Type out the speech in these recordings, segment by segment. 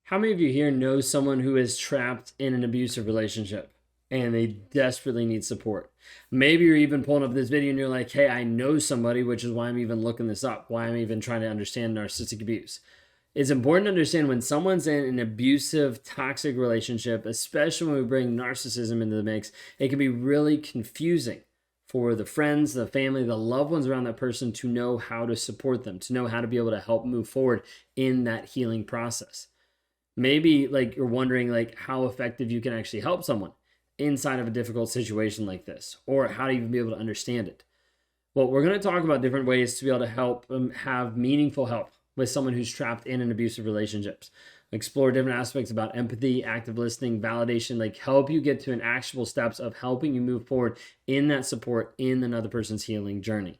How many of you here know someone who is trapped in an abusive relationship and they desperately need support? Maybe you're even pulling up this video and you're like, hey, I know somebody, which is why I'm even looking this up, why I'm even trying to understand narcissistic abuse. It's important to understand when someone's in an abusive, toxic relationship, especially when we bring narcissism into the mix, it can be really confusing for the friends, the family, the loved ones around that person to know how to support them, to know how to be able to help move forward in that healing process. Maybe like you're wondering like how effective you can actually help someone inside of a difficult situation like this, or how to even be able to understand it. Well, we're going to talk about different ways to be able to help have meaningful help with someone who's trapped in an abusive relationships. Explore different aspects about empathy, active listening, validation, like help you get to an actual steps of helping you move forward in that support in another person's healing journey.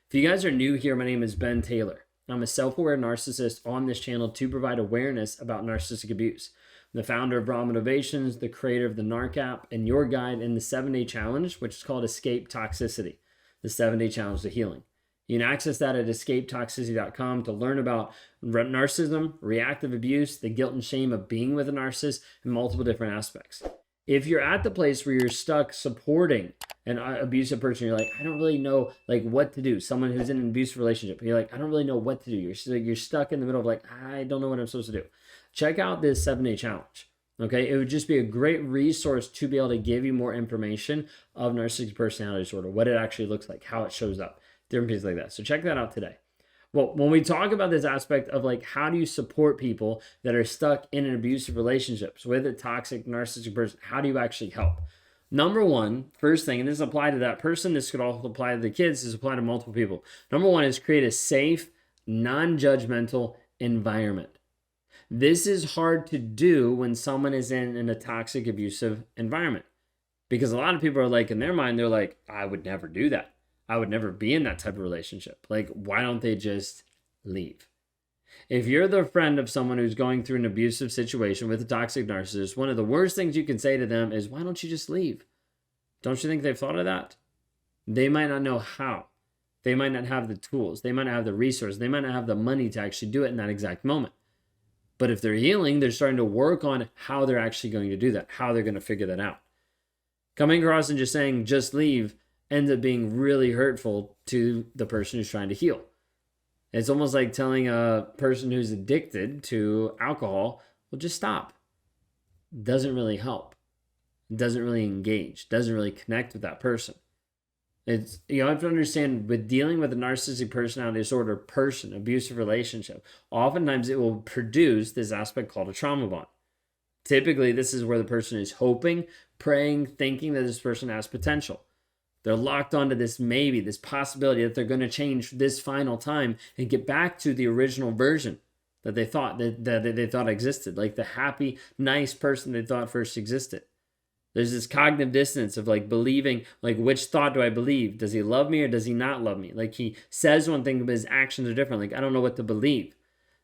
If you guys are new here, my name is Ben Taylor. I'm a self-aware narcissist on this channel to provide awareness about narcissistic abuse. I'm the founder of Raw Motivations, the creator of the NARC app, and your guide in the 7-Day Challenge, which is called Escape Toxicity, the 7-Day Challenge to Healing. You can access that at escapetoxicity.com to learn about narcissism, reactive abuse, the guilt and shame of being with a narcissist, and multiple different aspects. If you're at the place where you're stuck supporting an abusive person, you're like, I don't really know like what to do. Someone who's in an abusive relationship, you're like, I don't really know what to do. You're stuck in the middle of like, I don't know what I'm supposed to do. Check out this 7-Day Challenge. Okay, it would just be a great resource to be able to give you more information of narcissistic personality disorder, what it actually looks like, how it shows up, different pieces like that. So check that out today. Well, when we talk about this aspect of like, how do you support people that are stuck in an abusive relationships with a toxic narcissistic person? How do you actually help? Number one, first thing, and this applies to that person, this could also apply to the kids, this apply to multiple people. Number one is create a safe, non-judgmental environment. This is hard to do when someone is in a toxic, abusive environment. Because a lot of people are like, in their mind, they're like, I would never do that. I would never be in that type of relationship. Like, why don't they just leave? If you're the friend of someone who's going through an abusive situation with a toxic narcissist, one of the worst things you can say to them is, why don't you just leave? Don't you think they've thought of that? They might not know how. They might not have the tools. They might not have the resources. They might not have the money to actually do it in that exact moment. But if they're healing, they're starting to work on how they're actually going to do that, how they're going to figure that out. Coming across and just saying, just leave, ends up being really hurtful to the person who's trying to heal. It's almost like telling a person who's addicted to alcohol, well, just stop. Doesn't really help. Doesn't really engage. Doesn't really connect with that person. It's, you have to understand, with dealing with a narcissistic personality disorder person, abusive relationship, oftentimes it will produce this aspect called a trauma bond. Typically, this is where the person is hoping, praying, thinking that this person has potential. They're locked onto this maybe, this possibility that they're going to change this final time and get back to the original version that they thought that they thought existed, like the happy, nice person they thought first existed. There's this cognitive dissonance of like believing, like, which thought do I believe? Does he love me or does he not love me? Like, he says one thing, but his actions are different. Like, I don't know what to believe.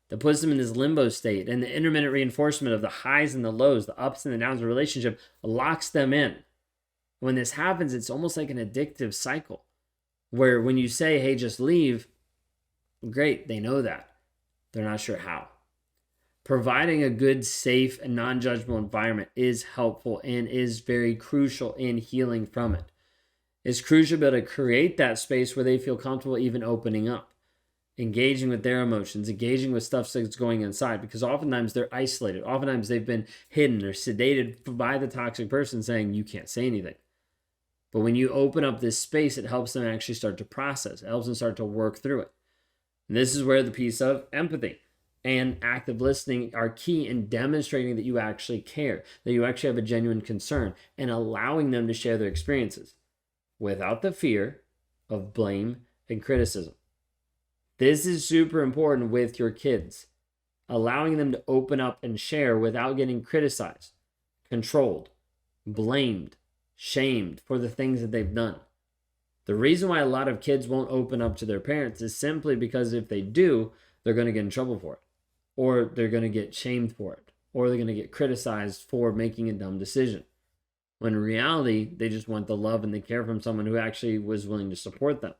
That puts them in this limbo state, and the intermittent reinforcement of the highs and the lows, the ups and the downs of the relationship locks them in. When this happens, it's almost like an addictive cycle where when you say, hey, just leave, great, they know that. They're not sure how. Providing a good, safe, and non-judgmental environment is helpful and is very crucial in healing from it. It's crucial to be able to create that space where they feel comfortable even opening up, engaging with their emotions, engaging with stuff that's going inside, because oftentimes they're isolated. Oftentimes they've been hidden or sedated by the toxic person saying, you can't say anything. But when you open up this space, it helps them actually start to process. It helps them start to work through it. And this is where the piece of empathy and active listening are key in demonstrating that you actually care, that you actually have a genuine concern, and allowing them to share their experiences without the fear of blame and criticism. This is super important with your kids, allowing them to open up and share without getting criticized, controlled, blamed, shamed for the things that they've done. The reason why a lot of kids won't open up to their parents is simply because if they do, they're going to get in trouble for it, or they're going to get shamed for it, or they're going to get criticized for making a dumb decision. When in reality, they just want the love and the care from someone who actually was willing to support them.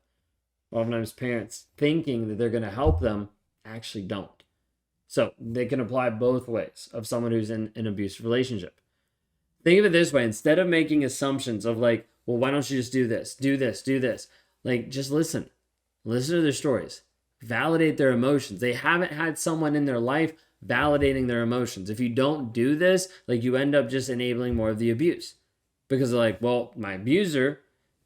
Oftentimes parents thinking that they're going to help them actually don't. So they can apply both ways of someone who's in an abusive relationship. Think of it this way. Instead of making assumptions of like, well, why don't you just do this, do this, do this? Like, just listen. Listen to their stories. Validate their emotions. They haven't had someone in their life validating their emotions. If you don't do this, like, you end up just enabling more of the abuse. Because they're like, well, my abuser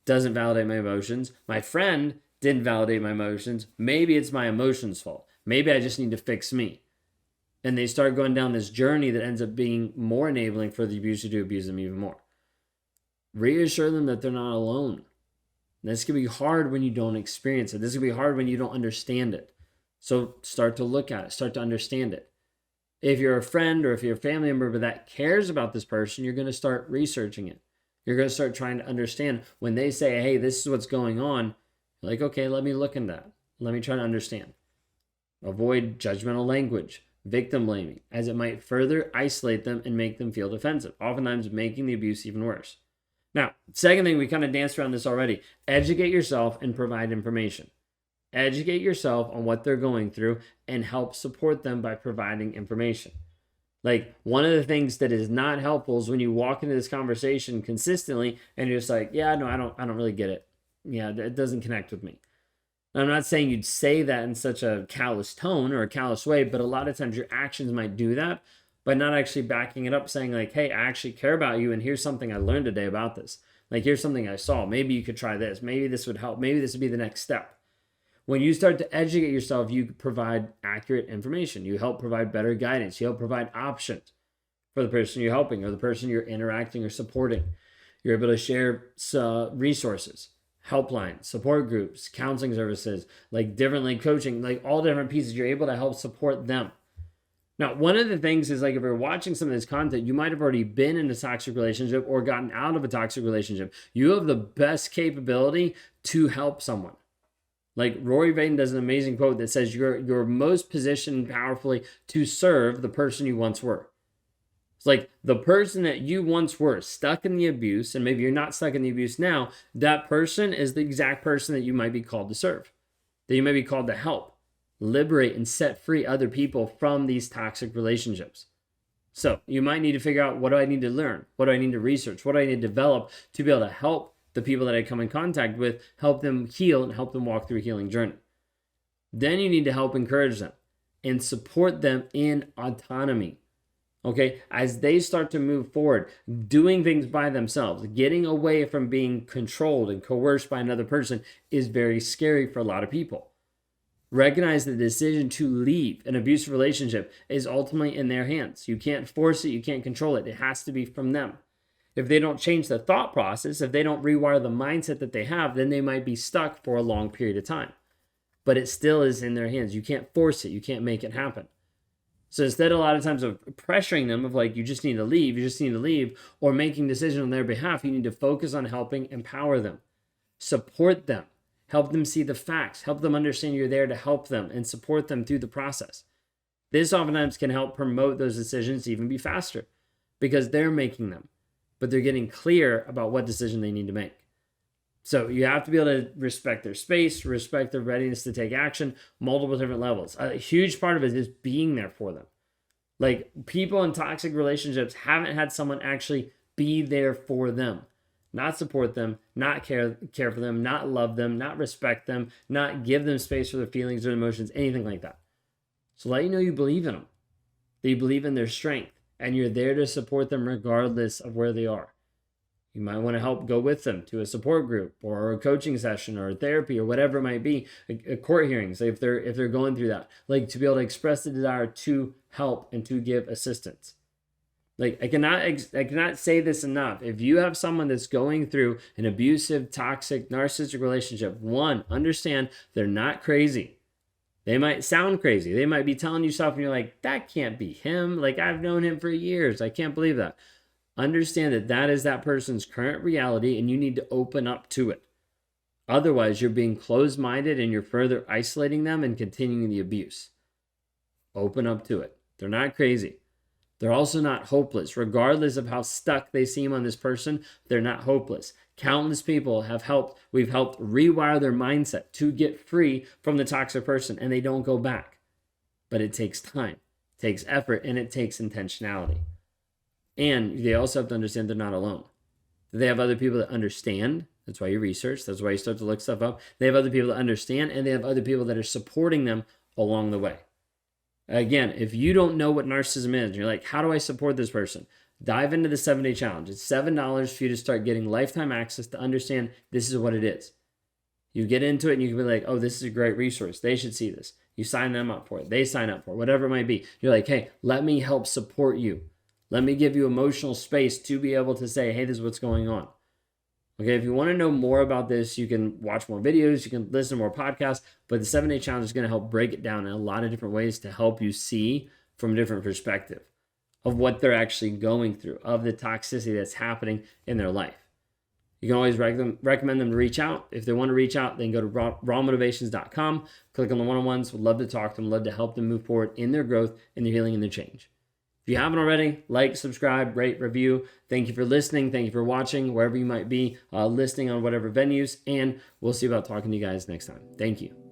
doesn't validate my emotions. My friend didn't validate my emotions. Maybe it's my emotions' fault. Maybe I just need to fix me. And they start going down this journey that ends up being more enabling for the abuser to abuse them even more. Reassure them that they're not alone. This can be hard when you don't experience it. This can be hard when you don't understand it. So start to look at it, start to understand it. If you're a friend or if you're a family member that cares about this person, you're going to start researching it. You're going to start trying to understand when they say, hey, this is what's going on. You're like, okay, let me look into that. Let me try to understand. Avoid judgmental language, victim blaming, as it might further isolate them and make them feel defensive, oftentimes making the abuse even worse. Now, second thing, we kind of danced around this already. Educate yourself and provide information. Educate yourself on what they're going through and help support them by providing information. Like, one of the things that is not helpful is when you walk into this conversation consistently and you're just like, yeah, no, I don't really get it. Yeah, it doesn't connect with me. I'm not saying you'd say that in such a callous tone or a callous way, but a lot of times your actions might do that by not actually backing it up, saying like, hey, I actually care about you, and here's something I learned today about this. Like, here's something I saw. Maybe you could try this. Maybe this would help. Maybe this would be the next step. When you start to educate yourself, you provide accurate information. You help provide better guidance. You help provide options for the person you're helping or the person you're interacting or supporting. You're able to share resources, helpline, support groups, counseling services, like different coaching, like all different pieces. You're able to help support them. Now, one of the things is, like, if you're watching some of this content, you might have already been in a toxic relationship or gotten out of a toxic relationship. You have the best capability to help someone. Like, Rory Vaden does an amazing quote that says, you're most positioned powerfully to serve the person you once were. It's like the person that you once were stuck in the abuse, and maybe you're not stuck in the abuse now, that person is the exact person that you might be called to serve, that you might be called to help liberate and set free other people from these toxic relationships. So you might need to figure out, what do I need to learn? What do I need to research? What do I need to develop to be able to help the people that I come in contact with, help them heal and help them walk through a healing journey? Then you need to help encourage them and support them in autonomy. Okay, as they start to move forward, doing things by themselves, getting away from being controlled and coerced by another person is very scary for a lot of people. Recognize the decision to leave an abusive relationship is ultimately in their hands. You can't force it. You can't control it. It has to be from them. If they don't change the thought process, if they don't rewire the mindset that they have, then they might be stuck for a long period of time. But it still is in their hands. You can't force it. You can't make it happen. So instead, a lot of times of pressuring them of like, you just need to leave, or making decisions on their behalf, you need to focus on helping empower them, support them, help them see the facts, help them understand you're there to help them and support them through the process. This oftentimes can help promote those decisions to even be faster because they're making them, but they're getting clear about what decision they need to make. So you have to be able to respect their space, respect their readiness to take action, multiple different levels. A huge part of it is being there for them. Like, people in toxic relationships haven't had someone actually be there for them. Not support them, not care for them, not love them, not respect them, not give them space for their feelings or emotions, anything like that. So let you know you believe in them, that you believe in their strength, and you're there to support them regardless of where they are. You might want to help go with them to a support group or a coaching session or therapy or whatever it might be, a court hearings if they're going through that, like, to be able to express the desire to help and to give assistance. Like, I cannot say this enough. If you have someone that's going through an abusive, toxic, narcissistic relationship, one, understand they're not crazy. They might sound crazy. They might be telling you stuff and you're like, that can't be him. Like, I've known him for years. I can't believe that. Understand that that is that person's current reality and you need to open up to it. Otherwise, you're being closed-minded and you're further isolating them and continuing the abuse. Open up to it. They're not crazy. They're also not hopeless. Regardless of how stuck they seem on this person, they're not hopeless. Countless people we've helped rewire their mindset to get free from the toxic person, and they don't go back. But it takes time. It takes effort and it takes intentionality. And they also have to understand they're not alone. They have other people that understand. That's why you research. That's why you start to look stuff up. They have other people that understand, and they have other people that are supporting them along the way. Again, if you don't know what narcissism is, and you're like, how do I support this person? Dive into the 7-day challenge. It's $7 for you to start getting lifetime access to understand this is what it is. You get into it and you can be like, oh, this is a great resource. They should see this. You sign them up for it. They sign up for it, whatever it might be. You're like, hey, let me help support you. Let me give you emotional space to be able to say, hey, this is what's going on. Okay, if you want to know more about this, you can watch more videos, you can listen to more podcasts, but the 7-day challenge is going to help break it down in a lot of different ways to help you see from a different perspective of what they're actually going through, of the toxicity that's happening in their life. You can always recommend them to reach out. If they want to reach out, then go to rawmotivations.com, click on the one-on-ones. We'd love to talk to them, love to help them move forward in their growth, in their healing, and their change. If you haven't already, like, subscribe, rate, review. Thank you for listening. Thank you for watching, wherever you might be listening on whatever venues. And we'll see about talking to you guys next time. Thank you.